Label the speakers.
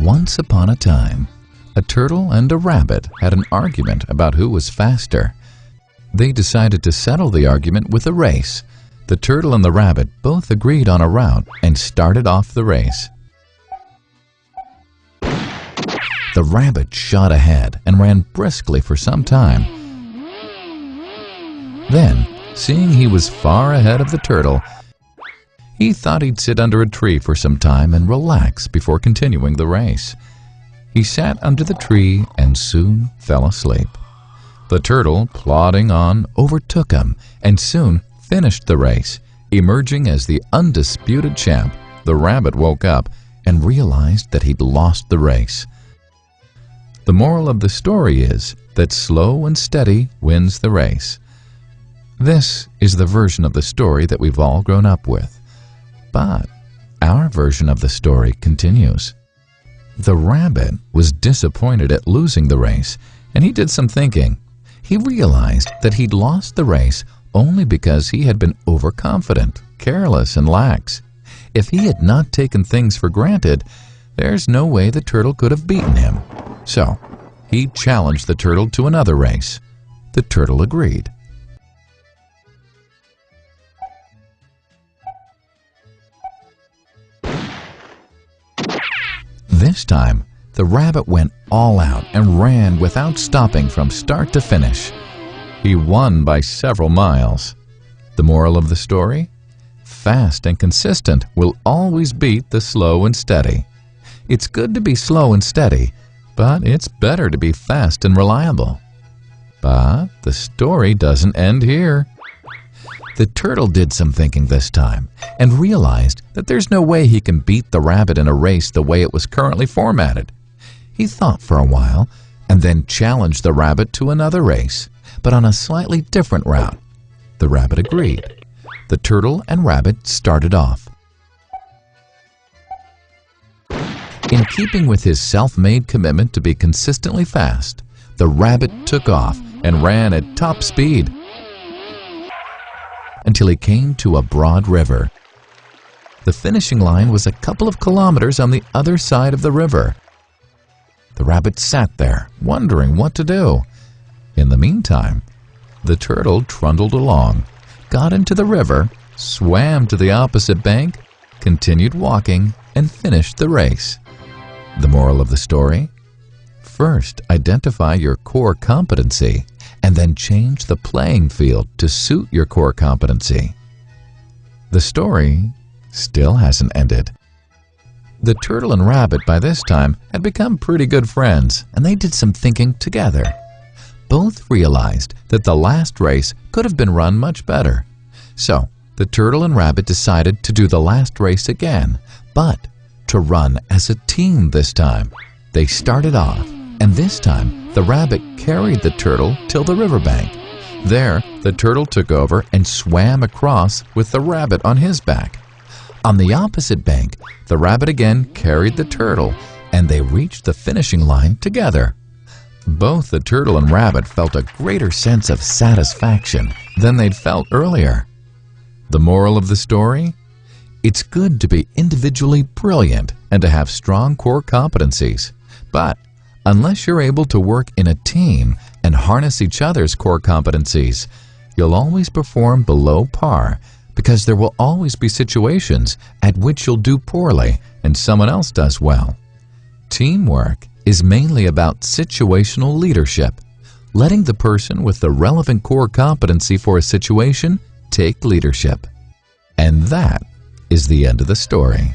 Speaker 1: Once upon a time, a turtle and a rabbit had an argument about who was faster. They decided to settle the argument with a race. The turtle and the rabbit both agreed on a route and started off the race. The rabbit shot ahead and ran briskly for some time. Then, seeing he was far ahead of the turtle, he thought he'd sit under a tree for some time and relax before continuing the race. He sat under the tree and soon fell asleep. The turtle, plodding on, overtook him and soon finished the race. Emerging as the undisputed champ, the rabbit woke up and realized that he'd lost the race. The moral of the story is that slow and steady wins the race. This is the version of the story that we've all grown up with. But our version of the story continues. The rabbit was disappointed at losing the race, and he did some thinking. He realized that he'd lost the race only because he had been overconfident, careless, and lax. If he had not taken things for granted, there's no way the turtle could have beaten him. So, he challenged the turtle to another race. The turtle agreed. This time, the rabbit went all out and ran without stopping from start to finish. He won by several miles. The moral of the story? Fast and consistent will always beat the slow and steady. It's good to be slow and steady, but it's better to be fast and reliable. But the story doesn't end here. The turtle did some thinking this time and realized that there's no way he can beat the rabbit in a race the way it was currently formatted. He thought for a while and then challenged the rabbit to another race, but on a slightly different route. The rabbit agreed. The turtle and rabbit started off. In keeping with his self-made commitment to be consistently fast, the rabbit took off and ran at top speed until he came to a broad river. The finishing line was a couple of kilometers on the other side of the river. The rabbit sat there, wondering what to do. In the meantime, the turtle trundled along, got into the river, swam to the opposite bank, continued walking, and finished the race. The moral of the story? First, identify your core competency, and then change the playing field to suit your core competency. The story still hasn't ended. The turtle and rabbit by this time had become pretty good friends, and they did some thinking together. Both realized that the last race could have been run much better. So, the turtle and rabbit decided to do the last race again, but to run as a team this time. They started off, and this time the rabbit carried the turtle till the riverbank. There, the turtle took over and swam across with the rabbit on his back. On the opposite bank, the rabbit again carried the turtle, and they reached the finishing line together. Both the turtle and rabbit felt a greater sense of satisfaction than they'd felt earlier. The moral of the story? It's good to be individually brilliant and to have strong core competencies, but unless you're able to work in a team and harness each other's core competencies, you'll always perform below par, because there will always be situations at which you'll do poorly and someone else does well. Teamwork is mainly about situational leadership, letting the person with the relevant core competency for a situation take leadership. And that is the end of the story.